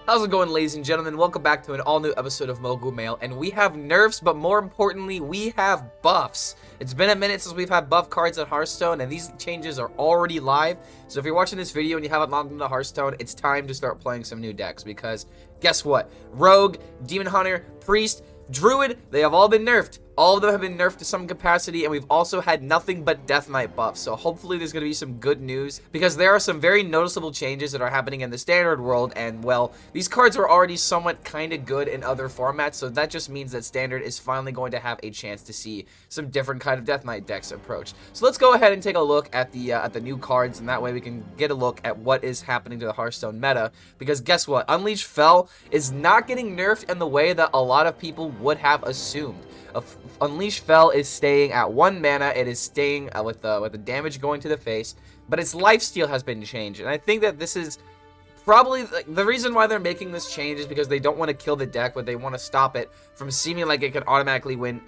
How's it going, ladies and gentlemen? Welcome back to an all-new episode of Mogu Mail, and we have nerfs, but more importantly, we have buffs. It's been a minute since we've had buff cards at Hearthstone, and these changes are already live. So if you're watching this video and you haven't logged into Hearthstone, it's time to start playing some new decks, because guess what? Rogue, Demon Hunter, Priest, Druid, they have all been nerfed. All of them have been nerfed to some capacity, and we've also had nothing but Death Knight buffs. So hopefully there's going to be some good news, because there are some very noticeable changes that are happening in the standard world, and well, these cards were already somewhat kind of good in other formats, so that just means that standard is finally going to have a chance to see some different kind of Death Knight decks approach. So let's go ahead and take a look at the new cards, and that way we can get a look at what is happening to the Hearthstone meta, because guess what? Unleash Fel is not getting nerfed in the way that a lot of people would have assumed. Unleash Fel is staying at 1 mana. It is staying with the damage going to the face, but its lifesteal has been changed, and I think that this is probably the reason why they're making this change is because they don't want to kill the deck, but they want to stop it from seeming like it can automatically win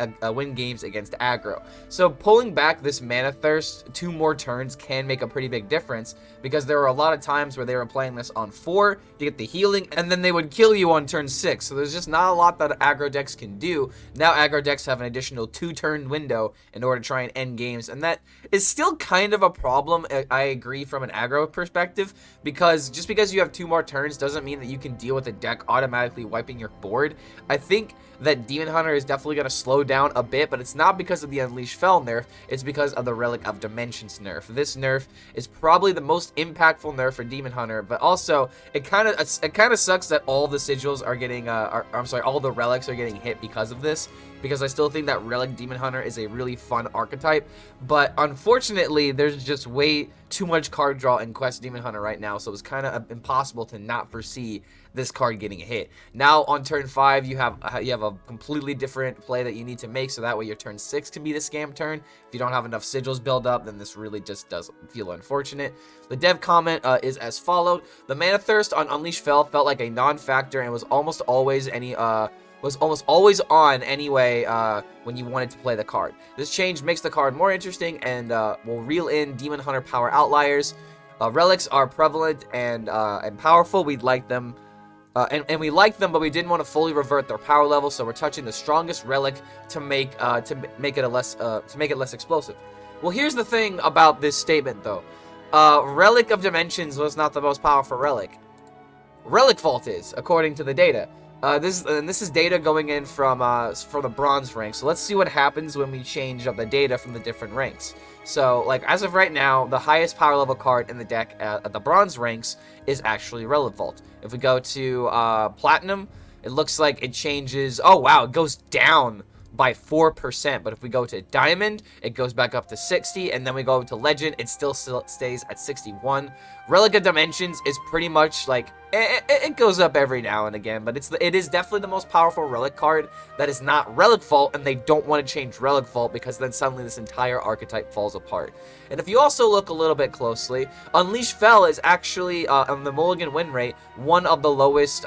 games against aggro. So pulling back this mana thirst 2 more turns can make a pretty big difference, because there were a lot of times where they were playing this on 4 to get the healing, and then they would kill you on turn 6. So there's just not a lot that aggro decks can do. Now aggro decks have an additional 2-turn window in order to try and end games, and that is still kind of a problem. I agree from an aggro perspective, because just because you have 2 more turns doesn't mean that you can deal with the deck automatically wiping your board. I think that Demon Hunter is definitely going to slow down a bit, but it's not because of the Unleash Fel nerf, it's because of the Relic of Dimensions nerf. This nerf is probably the most impactful nerf for Demon Hunter, but also it kind of sucks that all the sigils are getting all the relics are getting hit because of this, because I still think that Relic Demon Hunter is a really fun archetype, but unfortunately there's just way too much card draw in Quest Demon Hunter right now, so it's kind of impossible to not foresee this card getting hit. Now on turn 5 you have a completely different play that you need to make, so that way your turn 6 can be the scam turn. If you don't have enough sigils build up, then this really just does feel unfortunate. The dev comment is as followed: the mana thirst on Unleash Fel felt like a non-factor and was almost always on anyway when you wanted to play the card. This change makes the card more interesting and will reel in Demon Hunter power outliers. Relics are prevalent and powerful. We'd like them. And we like them, but we didn't want to fully revert their power level, so we're touching the strongest relic to make it less explosive. Well, here's the thing about this statement, though. Relic of Dimensions was not the most powerful relic. Relic Vault is, according to the data. This is data going in from the bronze rank. So let's see what happens when we change up the data from the different ranks. So, like, as of right now, the highest power level card in the deck at the bronze ranks is actually Relic Vault. If we go to platinum, it looks like it changes. Oh wow, it goes down by 4%, but if we go to diamond, it goes back up to 60, and then we go to legend, it still stays at 61. Relic of Dimensions is pretty much like it goes up every now and again, but it is definitely the most powerful relic card that is not Relic Vault, and they don't want to change Relic Vault because then suddenly this entire archetype falls apart. And if you also look a little bit closely, Unleash Fel is actually on the mulligan win rate one of the lowest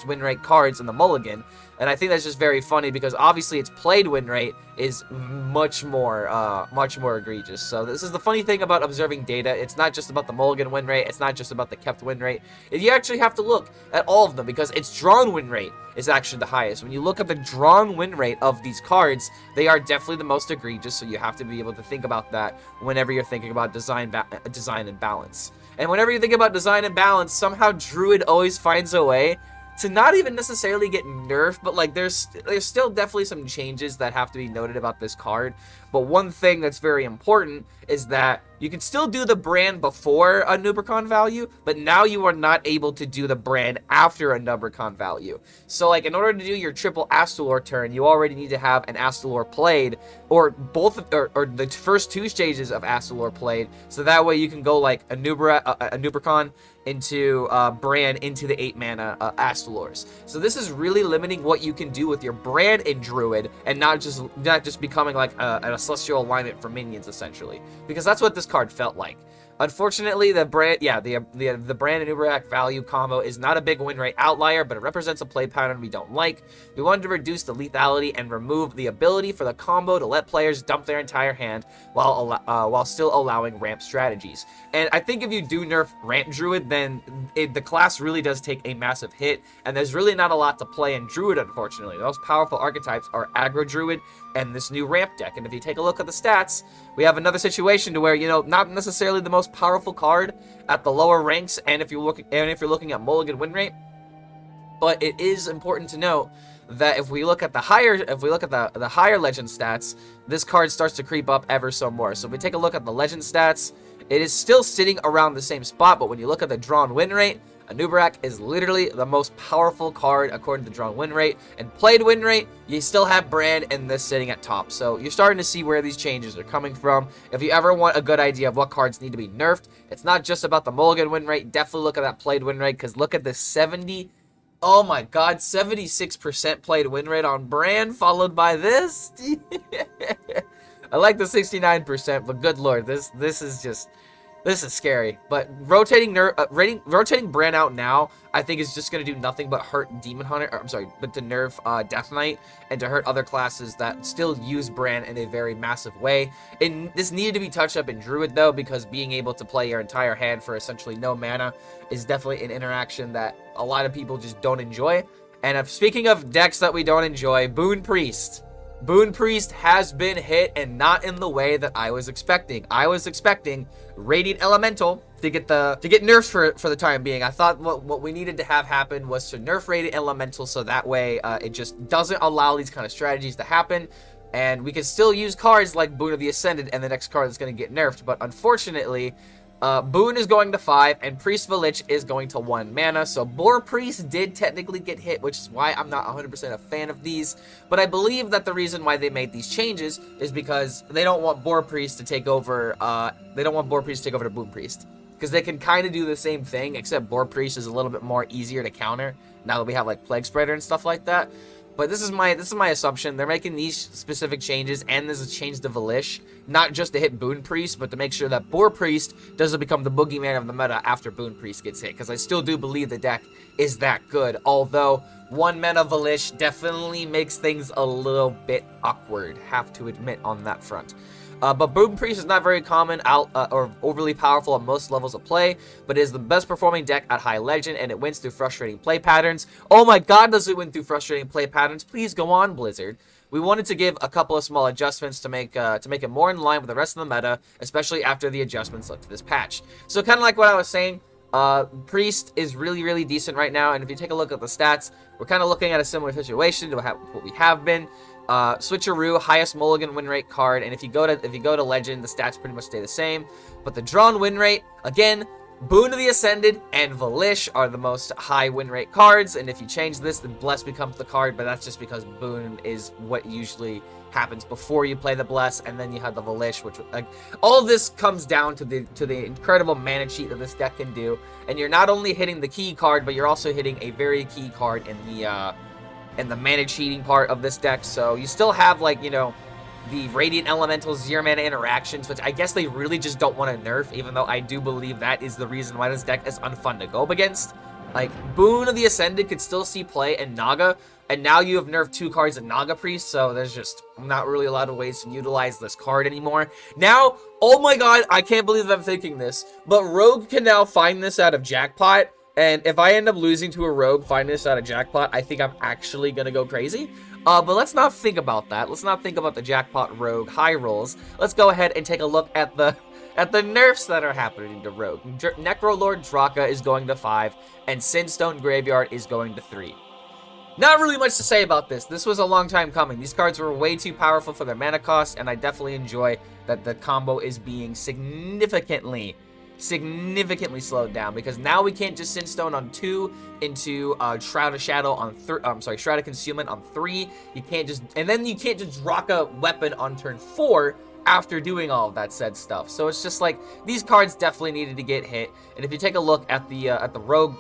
win rate cards in the mulligan. And I think that's just very funny because obviously its played win rate is much more egregious. So this is the funny thing about observing data. It's not just about the mulligan win rate. It's not just about the kept win rate. You actually have to look at all of them because its drawn win rate is actually the highest. When you look at the drawn win rate of these cards, they are definitely the most egregious. So you have to be able to think about that whenever you're thinking about design and balance. And whenever you think about design and balance, somehow Druid always finds a way to not even necessarily get nerfed, but like there's still definitely some changes that have to be noted about this card. But one thing that's very important is that you can still do the brand before a Nubricon value, but now you are not able to do the brand after a Nubricon value. So like in order to do your triple Astalor turn, you already need to have an Astalor played, or the first 2 stages of Astalor played, so that way you can go like a Nubricon into Bran into the 8 mana Astalors. So this is really limiting what you can do with your Bran in Druid, and not just becoming like a Celestial alignment for minions essentially, because that's what this card felt like. Unfortunately, the brand and Uberak value combo is not a big win rate outlier, but it represents a play pattern we don't like. We wanted to reduce the lethality and remove the ability for the combo to let players dump their entire hand while still allowing ramp strategies. And I think if you do nerf Ramp Druid, then the class really does take a massive hit, and there's really not a lot to play in Druid, unfortunately. The most powerful archetypes are Aggro Druid and this new ramp deck. And if you take a look at the stats, we have another situation to where, you know, not necessarily the most powerful card at the lower ranks, and if you're looking at mulligan win rate, but it is important to note that if we look at the higher legend stats, this card starts to creep up ever so more. So if we take a look at the legend stats, it is still sitting around the same spot, but when you look at the drawn win rate, Anubarak is literally the most powerful card according to drawn win rate, and played win rate, you still have Brand and this sitting at top. So you're starting to see where these changes are coming from. If you ever want a good idea of what cards need to be nerfed, it's not just about the mulligan win rate. Definitely look at that played win rate, because look at the 76% played win rate on Brand, followed by this. I like the 69%, but good lord, this is scary. But rotating Brand out now, I think is just going to do nothing but hurt Demon Hunter. But to nerf Death Knight and to hurt other classes that still use Brand in a very massive way. And this needed to be touched up in Druid though, because being able to play your entire hand for essentially no mana is definitely an interaction that a lot of people just don't enjoy. And speaking of decks that we don't enjoy, Boon Priest. Boon Priest has been hit, and not in the way that I was expecting. I was expecting Radiant Elemental to get nerfs for the time being. I thought what we needed to have happen was to nerf Radiant Elemental, so that way it just doesn't allow these kind of strategies to happen, and we can still use cards like Boon of the Ascended and the next card that's going to get nerfed. But unfortunately, Boon is going to 5, and Priest Lich is going to 1 mana. So Boar Priest did technically get hit, which is why I'm not 100% a fan of these. But I believe that the reason why they made these changes is because they don't want Boar Priest to take over. To Boon Priest, because they can kind of do the same thing, except Boar Priest is a little bit more easier to counter now that we have like Plague Spreader and stuff like that. But this is my assumption. They're making these specific changes, and this is a change to Lich, not just to hit Boon Priest, but to make sure that Boar Priest doesn't become the boogeyman of the meta after Boon Priest gets hit, because I still do believe the deck is that good, although 1 mana Lich definitely makes things a little bit awkward, have to admit on that front. But Boon Priest is not very common or overly powerful at most levels of play, but it is the best performing deck at High Legend, and it wins through frustrating play patterns. Oh my god, does it win through frustrating play patterns? Please go on, Blizzard. We wanted to give a couple of small adjustments to make it more in line with the rest of the meta, especially after the adjustments led to this patch. So kind of like what I was saying, Priest is really, really decent right now, and if you take a look at the stats, we're kind of looking at a similar situation to what we have been. Switcheroo, highest mulligan win rate card, and if you go to Legend, the stats pretty much stay the same. But the drawn win rate, again, Boon of the Ascended and Valish are the most high win rate cards, and if you change this, then Bless becomes the card, but that's just because Boon is what usually happens before you play the Bless, and then you have the Valish, which, like, all of this comes down to the incredible mana cheat that this deck can do, and you're not only hitting the key card, but you're also hitting a very key card in the mana cheating part of this deck. So you still have, like, you know, the Radiant Elemental 0 mana interactions, which I guess they really just don't want to nerf, even though I do believe that is the reason why this deck is unfun to go up against. Like, Boon of the Ascended could still see play in Naga, and now you have nerfed 2 cards in Naga Priest, so there's just not really a lot of ways to utilize this card anymore. Now, oh my god, I can't believe I'm thinking this, but Rogue can now find this out of Jackpot. And if I end up losing to a Rogue, finding this out of Jackpot, I think I'm actually going to go crazy. But let's not think about that. Let's not think about the Jackpot Rogue high rolls. Let's go ahead and take a look at the nerfs that are happening to Rogue. Necrolord Draka is going to 5, and Sinstone Graveyard is going to 3. Not really much to say about this. This was a long time coming. These cards were way too powerful for their mana cost, and I definitely enjoy that the combo is being significantly slowed down, because now we can't just Sinstone on 2 into Shroud of Shadow on Shroud of Concealment on 3. You can't just, and then you can't just rock a weapon on turn 4 after doing all of that said stuff. So it's just like, these cards definitely needed to get hit. And if you take a look at the rogue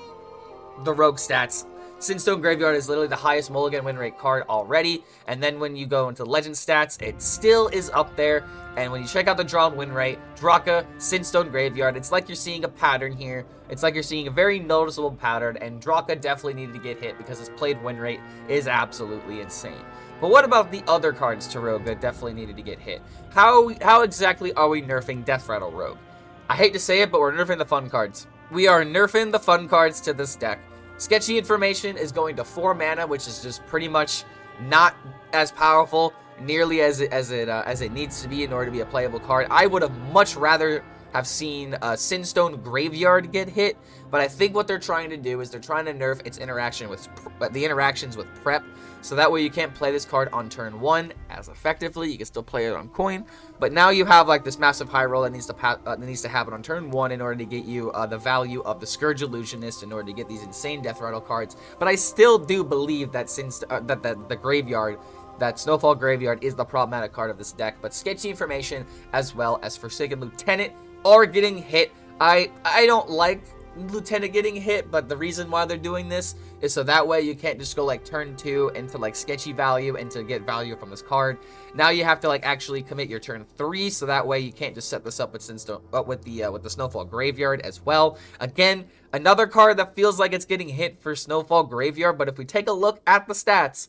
stats, Sinstone Graveyard is literally the highest mulligan win rate card already, and then when you go into legend stats, it still is up there. And when you check out the drawn win rate, Draka, Sinstone Graveyard, it's like you're seeing a pattern here. It's like you're seeing a very noticeable pattern, and Draka definitely needed to get hit because his played win rate is absolutely insane. But what about the other cards to Rogue that definitely needed to get hit? How exactly are we nerfing Death Rattle Rogue? I hate to say it, but we're nerfing the fun cards. We are nerfing the fun cards to this deck. Sketchy Information is going to 4 mana, which is just pretty much not as powerful nearly as it needs to be in order to be a playable card. I would have much rather have seen Sinstone Graveyard get hit, but I think what they're trying to do is they're trying to nerf its interaction with the interactions with Prep, so that way you can't play this card on turn 1 as effectively. You can still play it on coin, but now you have like this massive high roll that needs to happen on turn 1 in order to get you the value of the Scourge Illusionist in order to get these insane Death Rattle cards. But I still do believe that the Graveyard, that Snowfall Graveyard, is the problematic card of this deck. But Sketchy Information as well as Forsaken Lieutenant are getting hit. I don't like Lieutenant getting hit, but the reason why they're doing this is so that way you can't just go like turn 2 into like sketchy value and to get value from this card. Now you have to like actually commit your turn 3, so that way you can't just set this up with the Snowfall Graveyard as well. Again, another card that feels like it's getting hit for Snowfall Graveyard, but if we take a look at the stats,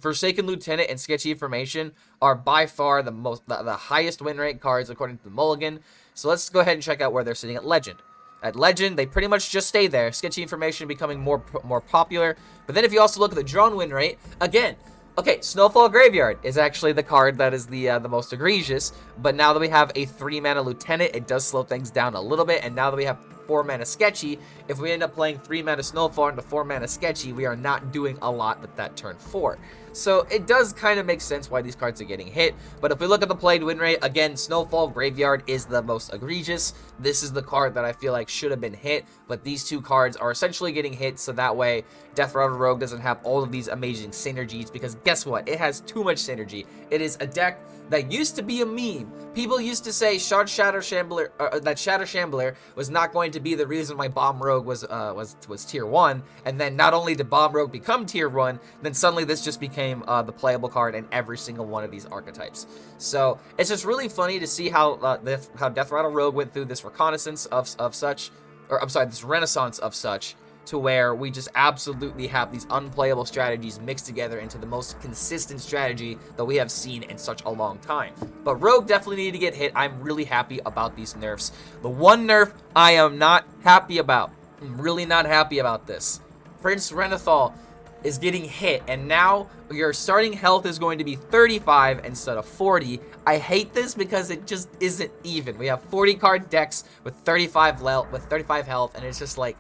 Forsaken Lieutenant and Sketchy Information are by far the highest win rate cards according to the Mulligan. So let's go ahead and check out where they're sitting at Legend. At Legend, they pretty much just stay there. Sketchy Information becoming more popular. But then if you also look at the drawn win rate, again, okay, Snowfall Graveyard is actually the card that is the most egregious. But now that we have a 3-mana Lieutenant, it does slow things down a little bit. And now that we have 4-mana Sketchy, if we end up playing 3-mana Snowfall into 4-mana Sketchy, we are not doing a lot with that turn 4. So it does kind of make sense why these cards are getting hit. But if we look at the played win rate, again, Snowfall Graveyard is the most egregious. This is the card that I feel like should have been hit, but these two cards are essentially getting hit, so that way Death Rattle Rogue doesn't have all of these amazing synergies, because guess what? It has too much synergy. It is a deck that used to be a meme. People used to say Shatter Shambler, that Shatter Shambler was not going to be the reason why Bomb Rogue was tier 1, and then not only did Bomb Rogue become tier 1, then suddenly this just became the playable card in every single one of these archetypes. So it's just really funny to see how Death Rattle Rogue went through this reconnaissance of such, or I'm sorry, this renaissance of such, to where we just absolutely have these unplayable strategies mixed together into the most consistent strategy that we have seen in such a long time. But Rogue definitely needed to get hit. I'm really happy about these nerfs. The one nerf I am not happy about, I'm really not happy about this. Prince Renathal is getting hit, and now your starting health is going to be 35 instead of 40. I hate this because it just isn't even. We have 40 card decks with 35 health, and it's just like,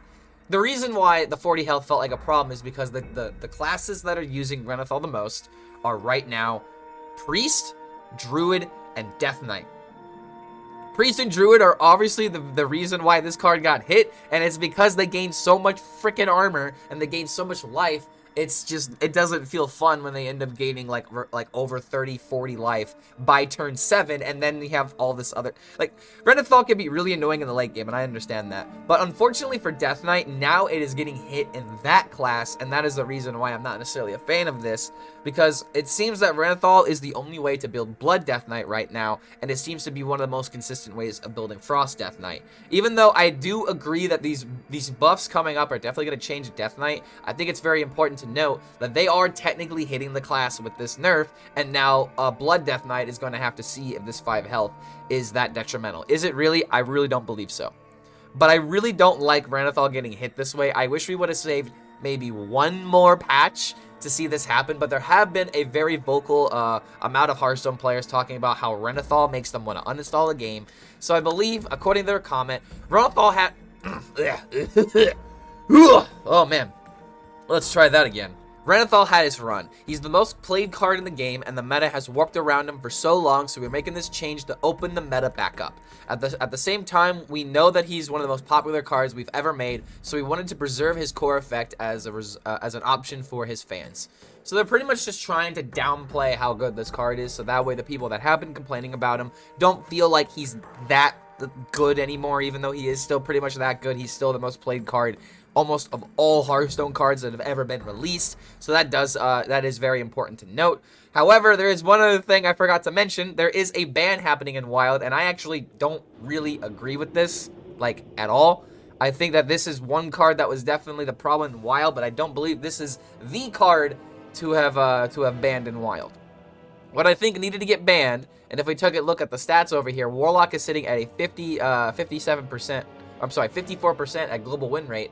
the reason why the 40 health felt like a problem is because the classes that are using Renathal the most are right now Priest, Druid, and Death Knight. Priest and Druid are obviously the reason why this card got hit, and it's because they gain so much freaking armor and they gain so much life. It's just, it doesn't feel fun when they end up gaining like over 30, 40 life by turn 7, and then we have all this other, like, Renathal can be really annoying in the late game, and I understand that. But unfortunately for Death Knight, now it is getting hit in that class, and that is the reason why I'm not necessarily a fan of this, because it seems that Renathal is the only way to build Blood Death Knight right now, and it seems to be one of the most consistent ways of building Frost Death Knight. Even though I do agree that these buffs coming up are definitely going to change Death Knight, I think it's very important to note that they are technically hitting the class with this nerf, and now Blood Death Knight is going to have to see if this 5 health is that detrimental. Is it really? I really don't believe so. But I really don't like Renathal getting hit this way. I wish we would have saved maybe one more patch to see this happen, but there have been a very vocal amount of Hearthstone players talking about how Renathal makes them want to uninstall a game. So I believe, according to their comment, Renathal had... Oh man, let's try that again. Renathal had his run. He's the most played card in the game, and the meta has warped around him for so long, so we're making this change to open the meta back up. At the same time, we know that he's one of the most popular cards we've ever made, so we wanted to preserve his core effect as an option for his fans. So they're pretty much just trying to downplay how good this card is, so that way the people that have been complaining about him don't feel like he's that good anymore. Even though he is still pretty much that good, he's still the most played card almost of all Hearthstone cards that have ever been released. So that is very important to note. However, there is one other thing I forgot to mention. There is a ban happening in Wild, and I actually don't really agree with this, like, at all. I think that this is one card that was definitely the problem in Wild, but I don't believe this is the card to have banned in Wild. What I think needed to get banned, and if we took a look at the stats over here, Warlock is sitting at a 54% at global win rate.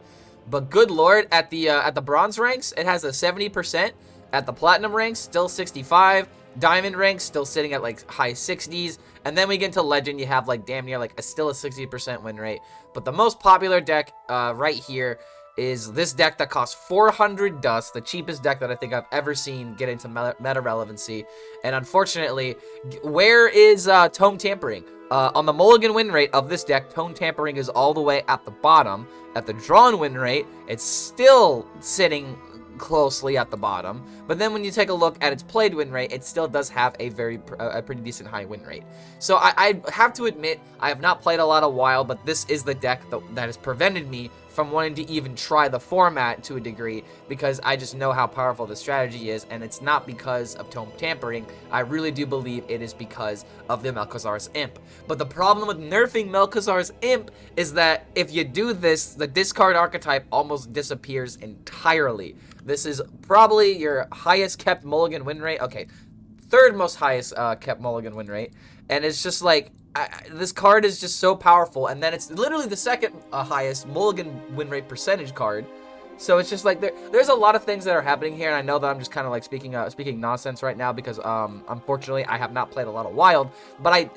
But good lord, at the bronze ranks, it has a 70%. At the platinum ranks, still 65. Diamond ranks, still sitting at like high 60s. And then we get into legend, you have like damn near like still a 60% win rate. But the most popular deck right here is this deck that costs 400 dust, the cheapest deck that I think I've ever seen get into meta relevancy. And unfortunately, where is Tome Tampering? On the mulligan win rate of this deck, Tome Tampering is all the way at the bottom. At the drawn win rate, it's still sitting closely at the bottom, but then when you take a look at its played win rate, it still does have a pretty decent high win rate. So I have to admit, I have not played a lot of Wild, but this is the deck that has prevented me from wanting to even try the format to a degree, because I just know how powerful the strategy is, and it's not because of Tome Tampering. I really do believe it is because of the Malchezaar's Imp. But the problem with nerfing Malchezaar's Imp is that if you do this, the discard archetype almost disappears entirely. This is probably your highest kept mulligan win rate. Okay, third most highest kept mulligan win rate. And it's just like, this card is just so powerful. And then it's literally the second highest mulligan win rate percentage card. So it's just like, there's a lot of things that are happening here. And I know that I'm just kind of like speaking nonsense right now because unfortunately I have not played a lot of Wild. But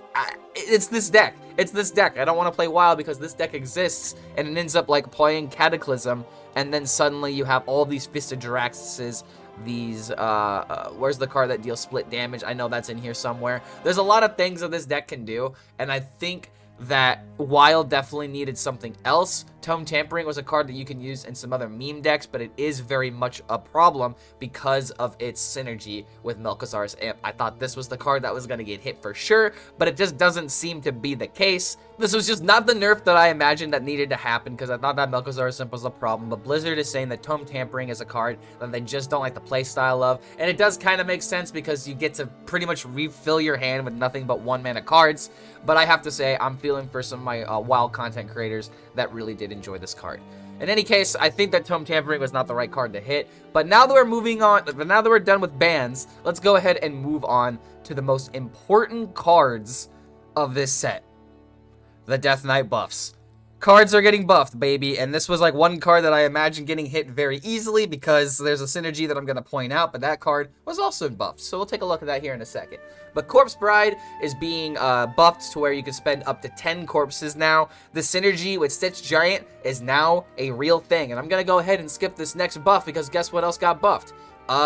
it's this deck. It's this deck. I don't want to play Wild because this deck exists. And it ends up like playing Cataclysm. And then suddenly you have all these Fist of Jaraxxuses, these, where's the card that deals split damage? I know that's in here somewhere. There's a lot of things that this deck can do, and I think that Wild definitely needed something else. Tome Tampering was a card that you can use in some other meme decks, but it is very much a problem because of its synergy with Malchezaar's Imp. I thought this was the card that was going to get hit for sure, but it just doesn't seem to be the case. This was just not the nerf that I imagined that needed to happen, because I thought that Malchezaar's Imp was the problem, but Blizzard is saying that Tome Tampering is a card that they just don't like the playstyle of, and it does kind of make sense because you get to pretty much refill your hand with nothing but 1-mana cards, but I have to say, I'm feeling for some of my Wild content creators that really did enjoy this card. In any case, I think that Tome Tampering was not the right card to hit, but now that we're moving on, now that we're done with bans, let's go ahead and move on to the most important cards of this set. The Death Knight buffs. Cards are getting buffed, baby, and this was like one card that I imagine getting hit very easily because there's a synergy that I'm going to point out, but that card was also buffed, so we'll take a look at that here in a second. But Corpse Bride is being buffed to where you can spend up to 10 corpses now. The synergy with Stitch Giant is now a real thing, and I'm going to go ahead and skip this next buff because guess what else got buffed?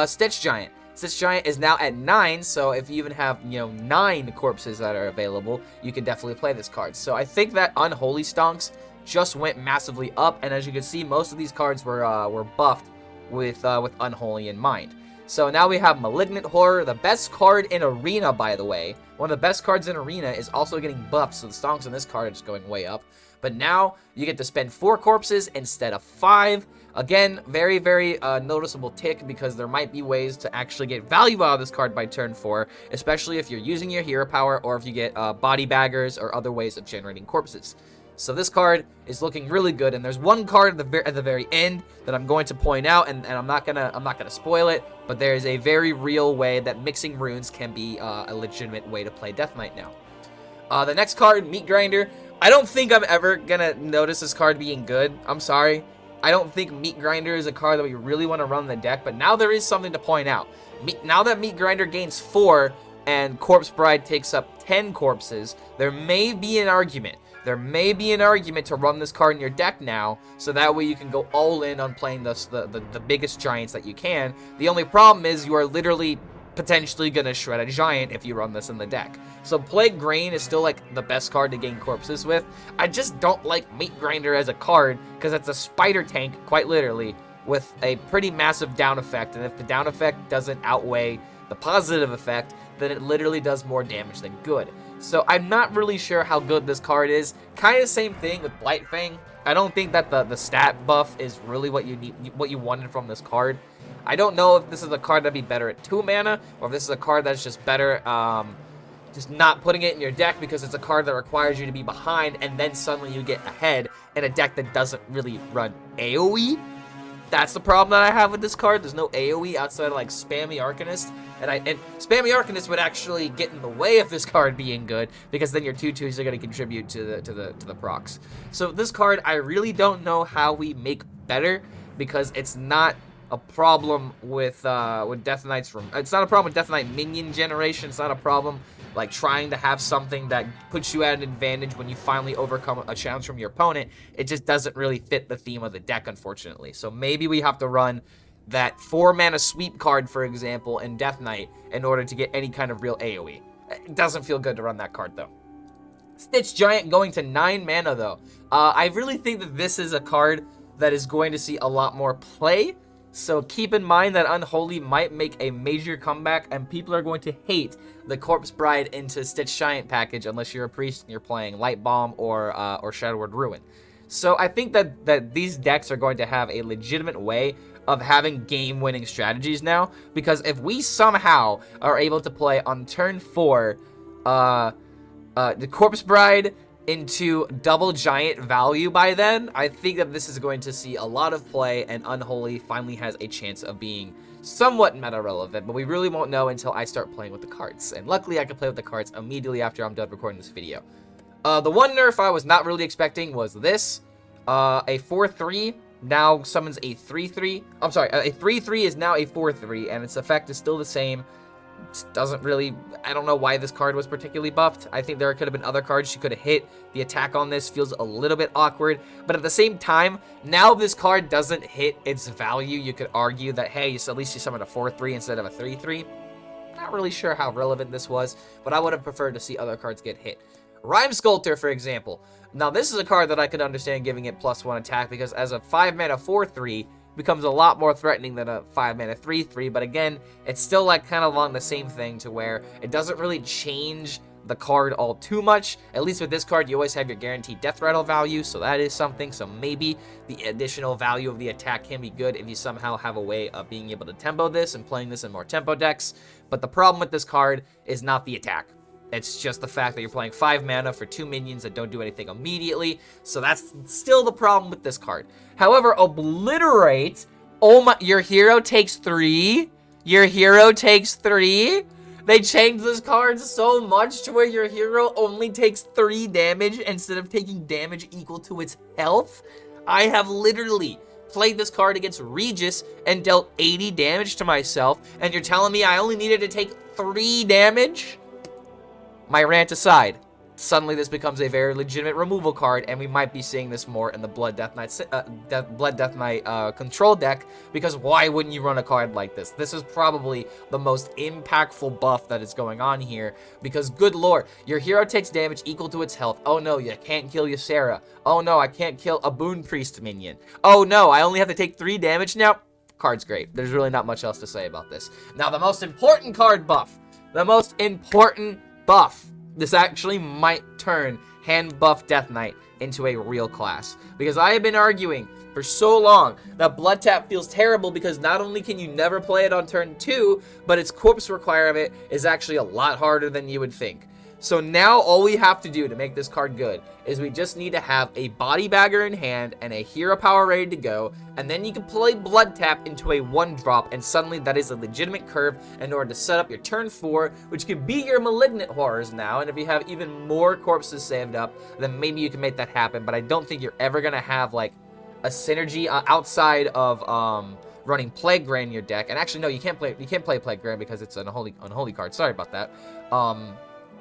Stitch Giant. Stitch Giant is now at 9, so if you even have, 9 corpses that are available, you can definitely play this card. So I think that Unholy Stonks just went massively up, and as you can see, most of these cards were buffed with Unholy in mind. So now we have Malignant Horror, the best card in Arena, by the way. One of the best cards in Arena is also getting buffed, so the stonks on this card are just going way up. But now you get to spend 4 corpses instead of 5. Again, very, very noticeable tick because there might be ways to actually get value out of this card by turn 4, especially if you're using your hero power or if you get body baggers or other ways of generating corpses. So this card is looking really good, and there's one card at the very end that I'm going to point out, and I'm not gonna spoil it, but there is a very real way that mixing runes can be a legitimate way to play Death Knight now. The next card, Meat Grinder. I don't think I'm ever gonna notice this card being good. I'm sorry. I don't think Meat Grinder is a card that we really want to run in the deck, but now there is something to point out. Now that Meat Grinder gains 4 and Corpse Bride takes up 10 corpses, there may be an argument. There may be an argument to run this card in your deck now, so that way you can go all in on playing the biggest giants that you can. The only problem is you are literally potentially going to shred a giant if you run this in the deck. So Plague Grain is still like the best card to gain corpses with. I just don't like Meat Grinder as a card because it's a spider tank, quite literally, with a pretty massive down effect, and if the down effect doesn't outweigh the positive effect, then it literally does more damage than good. So I'm not really sure how good this card is. Kind of same thing with Blightfang. I don't think that the stat buff is really what you need, what you wanted from this card. I don't know if this is a card that'd be better at 2 mana, or if this is a card that's just better just not putting it in your deck because it's a card that requires you to be behind and then suddenly you get ahead in a deck that doesn't really run AoE. That's the problem that I have with this card. There's no AoE outside of like Spammy Arcanist, and Spammy Arcanist would actually get in the way of this card being good because then your 2/2s are going to contribute to the procs. So this card I really don't know how we make better because it's not a problem with Death Knight's room. It's not a problem with Death Knight minion generation. It's not a problem like trying to have something that puts you at an advantage when you finally overcome a challenge from your opponent. It just doesn't really fit the theme of the deck, unfortunately. So maybe we have to run that 4-mana sweep card, for example, in Death Knight in order to get any kind of real AoE. It doesn't feel good to run that card, though. Stitch Giant going to 9 mana, though. I really think that this is a card that is going to see a lot more play. So keep in mind that Unholy might make a major comeback, and people are going to hate the Corpse Bride into Stitch Giant package unless you're a priest and you're playing Light Bomb or Shadowward Ruin. So I think that these decks are going to have a legitimate way of having game-winning strategies now, because if we somehow are able to play on turn 4 the Corpse Bride into double giant value by then, I think that this is going to see a lot of play, and Unholy finally has a chance of being somewhat meta relevant, but we really won't know until I start playing with the cards. And luckily I can play with the cards immediately after I'm done recording this video. The one nerf I was not really expecting was this. A 4/3 now summons a 3/3. I'm sorry, a 3/3 is now a 4/3, and its effect is still the same. Doesn't really, I don't know why this card was particularly buffed. I think there could have been other cards she could have hit. The attack on this feels a little bit awkward, but at the same time, now this card doesn't hit its value. You could argue that, hey, at least you summoned a 4/3 instead of a 3/3. Not really sure how relevant this was, but I would have preferred to see other cards get hit. Rhyme Sculptor, for example. Now, this is a card that I could understand giving it +1 attack, because as a 5-mana 4/3, becomes a lot more threatening than a 5-mana 3/3, but again, it's still like kind of along the same thing to where it doesn't really change the card all too much. At least with this card, you always have your guaranteed death rattle value, so that is something. So maybe the additional value of the attack can be good if you somehow have a way of being able to tempo this and playing this in more tempo decks. But the problem with this card is not the attack. It's just the fact that you're playing 5 mana for 2 minions that don't do anything immediately. So that's still the problem with this card. However, Obliterate, oh my, your hero takes 3. Your hero takes 3. They changed this card so much to where your hero only takes 3 damage instead of taking damage equal to its health. I have literally played this card against Regis and dealt 80 damage to myself, and you're telling me I only needed to take 3 damage? My rant aside, suddenly this becomes a very legitimate removal card, and we might be seeing this more in the Blood Death Knight control deck, because why wouldn't you run a card like this? This is probably the most impactful buff that is going on here, because good lord, your hero takes damage equal to its health. Oh no, you can't kill Ysera. Oh no, I can't kill a Boon Priest minion. Oh no, I only have to take 3 damage now? Card's great. There's really not much else to say about this. Now, the most important card buff. The most important buff. This actually might turn hand buff Death Knight into a real class, because I have been arguing for so long that Blood Tap feels terrible because not only can you never play it on turn 2, but its corpse requirement is actually a lot harder than you would think. So now all we have to do to make this card good is we just need to have a Body Bagger in hand and a Hero Power ready to go, and then you can play Blood Tap into a 1-drop, and suddenly that is a legitimate curve in order to set up your turn 4, which could be your Malignant Horrors now, and if you have even more corpses saved up, then maybe you can make that happen, but I don't think you're ever going to have like a synergy outside of running Plague Grand in your deck. And actually, no, you can't play Plague Grand because it's an unholy card. Sorry about that.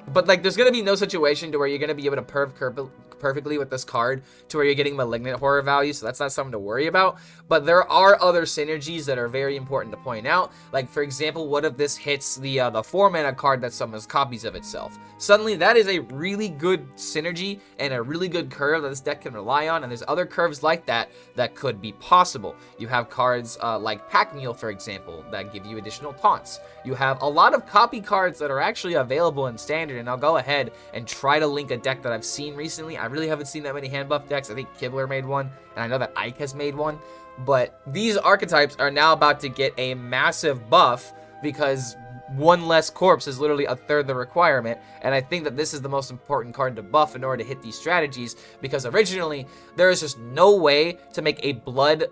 But like, there's gonna be no situation to where you're gonna be able to perv perfectly with this card to where you're getting Malignant Horror value, so that's not something to worry about. But there are other synergies that are very important to point out. Like, for example, what if this hits the 4-mana card that summons copies of itself? Suddenly, that is a really good synergy and a really good curve that this deck can rely on, and there's other curves like that that could be possible. You have cards like Pack Mule, for example, that give you additional taunts. You have a lot of copy cards that are actually available in Standard, and I'll go ahead and try to link a deck that I've seen recently. I really haven't seen that many hand buff decks. I think Kibler made one, and I know that Ike has made one. But these archetypes are now about to get a massive buff because one less corpse is literally a third the requirement, and I think that this is the most important card to buff in order to hit these strategies, because originally there is just no way to make a blood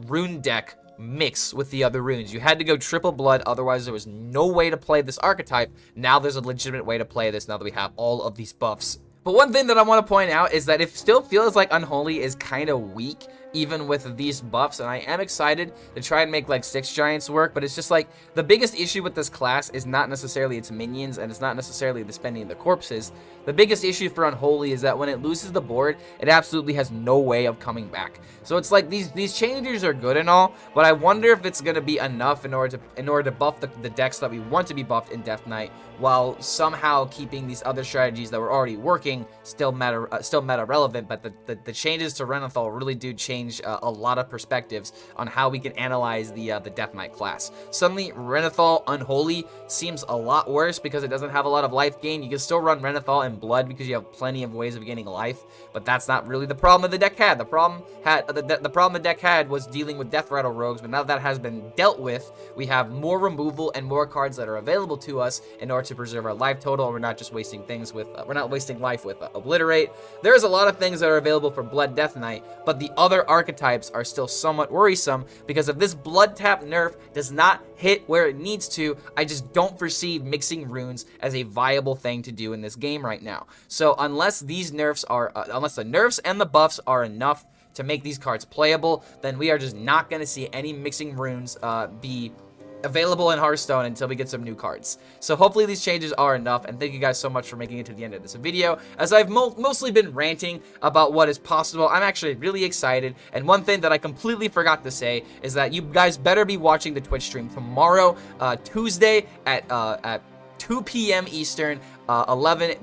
rune deck mix with the other runes. You had to go triple blood, otherwise there was no way to play this archetype. Now there's a legitimate way to play this now that we have all of these buffs. But one thing that I want to point out is that it still feels like Unholy is kind of weak even with these buffs, and I am excited to try and make like 6 giants work, but it's just like the biggest issue with this class is not necessarily its minions, and it's not necessarily the spending of the corpses. The biggest issue for Unholy is that when it loses the board, it absolutely has no way of coming back. So it's like these changes are good and all, but I wonder if it's going to be enough in order to buff the decks that we want to be buffed in Death Knight, while somehow keeping these other strategies that were already working still meta relevant. But the changes to Renathal really do change a lot of perspectives on how we can analyze the Death Knight class. Suddenly, Renathal Unholy seems a lot worse because it doesn't have a lot of life gain. You can still run Renathal in blood because you have plenty of ways of gaining life, but that's not really the problem the deck had. The problem the deck had was dealing with Death Rattle rogues, but now that has been dealt with, we have more removal and more cards that are available to us in order to preserve our life total, and we're not just wasting things with we're not wasting life with Obliterate. There's a lot of things that are available for Blood Death Knight, but the other archetypes are still somewhat worrisome, because if this Blood Tap nerf does not hit where it needs to, I just don't foresee mixing runes as a viable thing to do in this game right now. So unless these nerfs are unless the nerfs and the buffs are enough to make these cards playable, then we are just not going to see any mixing runes be available in Hearthstone until we get some new cards. So hopefully these changes are enough, and thank you guys so much for making it to the end of this video. As I've mostly been ranting about what is possible, I'm actually really excited, and one thing that I completely forgot to say is that you guys better be watching the Twitch stream tomorrow, Tuesday at 2 p.m. Eastern, 11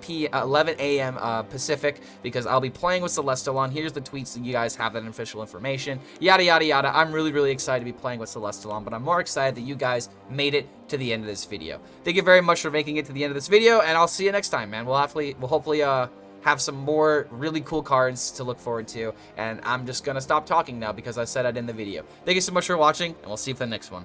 a.m. Pacific, because I'll be playing with Celestalon. Here's the tweets so you guys have that official information. Yada, yada, yada. I'm really, really excited to be playing with Celestalon, but I'm more excited that you guys made it to the end of this video. Thank you very much for making it to the end of this video, and I'll see you next time, man. We'll hopefully have some more really cool cards to look forward to, and I'm just gonna stop talking now because I said I'd end the video. Thank you so much for watching, and we'll see you for the next one.